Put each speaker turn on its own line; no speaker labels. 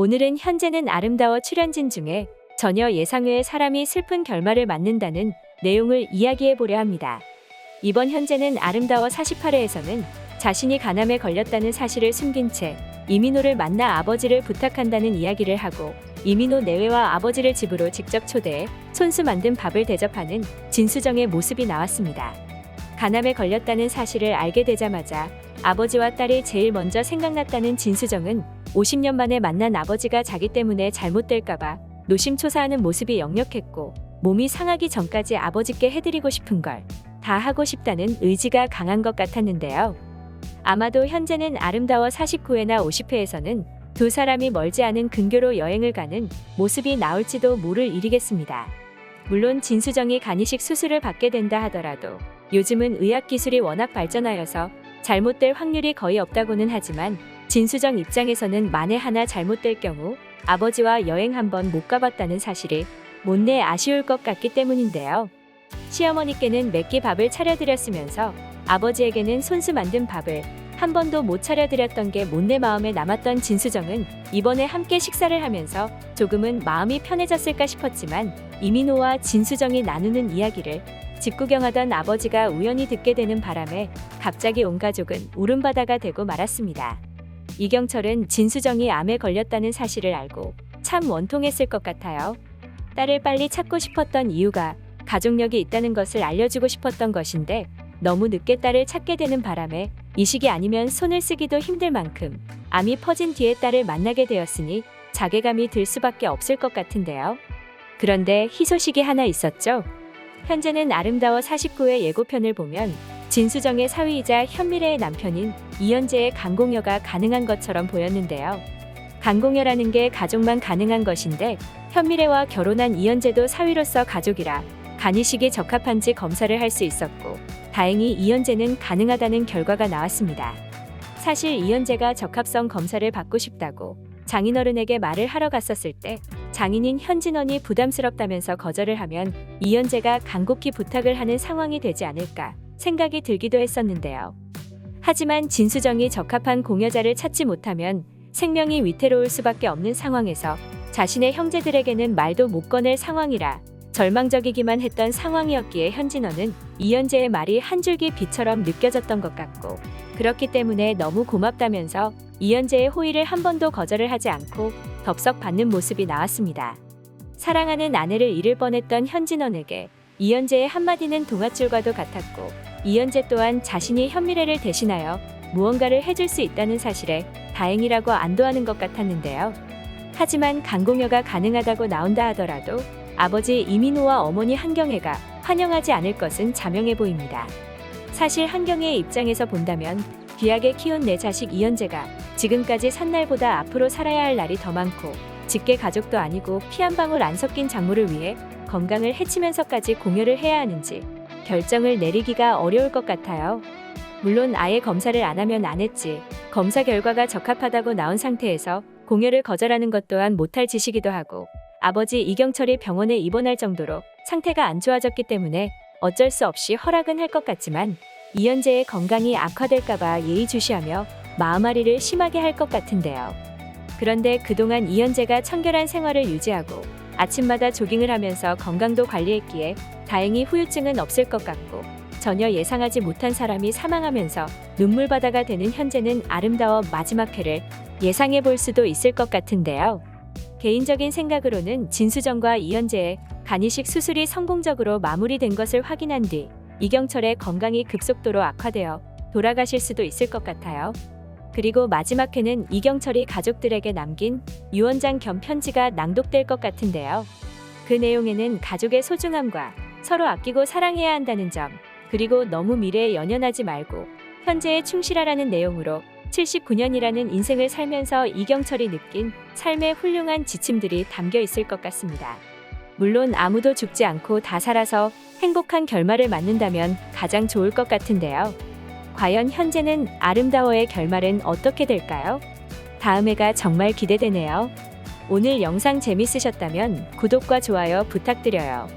오늘은 현재는 아름다워 출연진 중에 전혀 예상 외의 사람이 슬픈 결말을 맞는다는 내용을 이야기해 보려 합니다. 이번 현재는 아름다워 48회에서는 자신이 간암에 걸렸다는 사실을 숨긴 채 이민호를 만나 아버지를 부탁한다는 이야기를 하고 이민호 내외와 아버지를 집으로 직접 초대해 손수 만든 밥을 대접하는 진수정의 모습이 나왔습니다. 간암에 걸렸다는 사실을 알게 되자마자 아버지와 딸이 제일 먼저 생각났다는 진수정은 50년 만에 만난 아버지가 자기 때문에 잘못될까봐 노심초사하는 모습이 역력했고 몸이 상하기 전까지 아버지께 해드리고 싶은 걸 다 하고 싶다는 의지가 강한 것 같았는데요. 아마도 현재는 아름다워 49회나 50회에서는 두 사람이 멀지 않은 근교로 여행을 가는 모습이 나올지도 모를 일이겠습니다. 물론 진수정이 간이식 수술을 받게 된다 하더라도 요즘은 의학기술이 워낙 발전하여서 잘못될 확률이 거의 없다고는 하지만 진수정 입장에서는 만에 하나 잘못될 경우 아버지와 여행 한번 못 가봤다는 사실이 못내 아쉬울 것 같기 때문인데요. 시어머니께는 몇 끼 밥을 차려드렸으면서 아버지에게는 손수 만든 밥을 한 번도 못 차려드렸던 게 못내 마음에 남았던 진수정은 이번에 함께 식사를 하면서 조금은 마음이 편해졌을까 싶었지만 이민호와 진수정이 나누는 이야기를 집구경하던 아버지가 우연히 듣게 되는 바람에 갑자기 온 가족은 울음바다가 되고 말았습니다. 이경철은 진수정이 암에 걸렸다는 사실을 알고 참 원통했을 것 같아요. 딸을 빨리 찾고 싶었던 이유가 가족력이 있다는 것을 알려주고 싶었던 것인데 너무 늦게 딸을 찾게 되는 바람에 이 시기 아니면 손을 쓰기도 힘들 만큼 암이 퍼진 뒤에 딸을 만나게 되었으니 자괴감이 들 수밖에 없을 것 같은데요. 그런데 희소식이 하나 있었죠. 현재는 아름다워 49회 예고편을 보면 진수정의 사위이자 현미래의 남편인 이현재의 간공여가 가능한 것처럼 보였는데요. 간공여라는 게 가족만 가능한 것인데 현미래와 결혼한 이현재도 사위로서 가족이라 간이식이 적합한지 검사를 할 수 있었고 다행히 이현재는 가능하다는 결과가 나왔습니다. 사실 이현재가 적합성 검사를 받고 싶다고 장인어른에게 말을 하러 갔었을 때 장인인 현진원이 부담스럽다면서 거절을 하면 이현재가 간곡히 부탁을 하는 상황이 되지 않을까 생각이 들기도 했었는데요. 하지만 진수정이 적합한 공여자를 찾지 못하면 생명이 위태로울 수밖에 없는 상황에서 자신의 형제들에게는 말도 못 꺼낼 상황이라 절망적이기만 했던 상황이었기에 현진원은 이현재의 말이 한 줄기 빛처럼 느껴졌던 것 같고 그렇기 때문에 너무 고맙다면서 이현재의 호의를 한 번도 거절을 하지 않고 덥석 받는 모습이 나왔습니다. 사랑하는 아내를 잃을 뻔했던 현진원에게 이현재의 한마디는 동아줄과도 같았고 이현재 또한 자신이 현미래를 대신하여 무언가를 해줄 수 있다는 사실에 다행이라고 안도하는 것 같았는데요. 하지만 간공여가 가능하다고 나온다 하더라도 아버지 이민호와 어머니 한경애가 환영하지 않을 것은 자명해 보입니다. 사실 한경애의 입장에서 본다면 귀하게 키운 내 자식 이현재가 지금까지 산 날보다 앞으로 살아야 할 날이 더 많고 직계 가족도 아니고 피 한 방울 안 섞인 장모를 위해 건강을 해치면서까지 공여를 해야 하는지 결정을 내리기가 어려울 것 같아요. 물론 아예 검사를 안 하면 안 했지 검사 결과가 적합하다고 나온 상태에서 공여를 거절하는 것 또한 못할 짓이기도 하고 아버지 이경철이 병원에 입원할 정도로 상태가 안 좋아졌기 때문에 어쩔 수 없이 허락은 할 것 같지만 이현재의 건강이 악화될까봐 예의주시하며 마음앓이를 심하게 할 것 같은데요. 그런데 그동안 이현재가 청결한 생활을 유지하고 아침마다 조깅을 하면서 건강도 관리했기에 다행히 후유증은 없을 것 같고 전혀 예상하지 못한 사람이 사망하면서 눈물바다가 되는 현재는 아름다워 마지막 회를 예상해 볼 수도 있을 것 같은데요. 개인적인 생각으로는 진수정과 이현재의 간이식 수술이 성공적으로 마무리된 것을 확인한 뒤 이경철의 건강이 급속도로 악화되어 돌아가실 수도 있을 것 같아요. 그리고 마지막 회는 이경철이 가족들에게 남긴 유언장 겸 편지가 낭독될 것 같은데요. 그 내용에는 가족의 소중함과 서로 아끼고 사랑해야 한다는 점, 그리고 너무 미래에 연연하지 말고 현재에 충실하라는 내용으로 79년이라는 인생을 살면서 이경철이 느낀 삶의 훌륭한 지침들이 담겨 있을 것 같습니다. 물론 아무도 죽지 않고 다 살아서 행복한 결말을 맞는다면 가장 좋을 것 같은데요. 과연 현재는 아름다워의 결말은 어떻게 될까요? 다음 회가 정말 기대되네요. 오늘 영상 재밌으셨다면 구독과 좋아요 부탁드려요.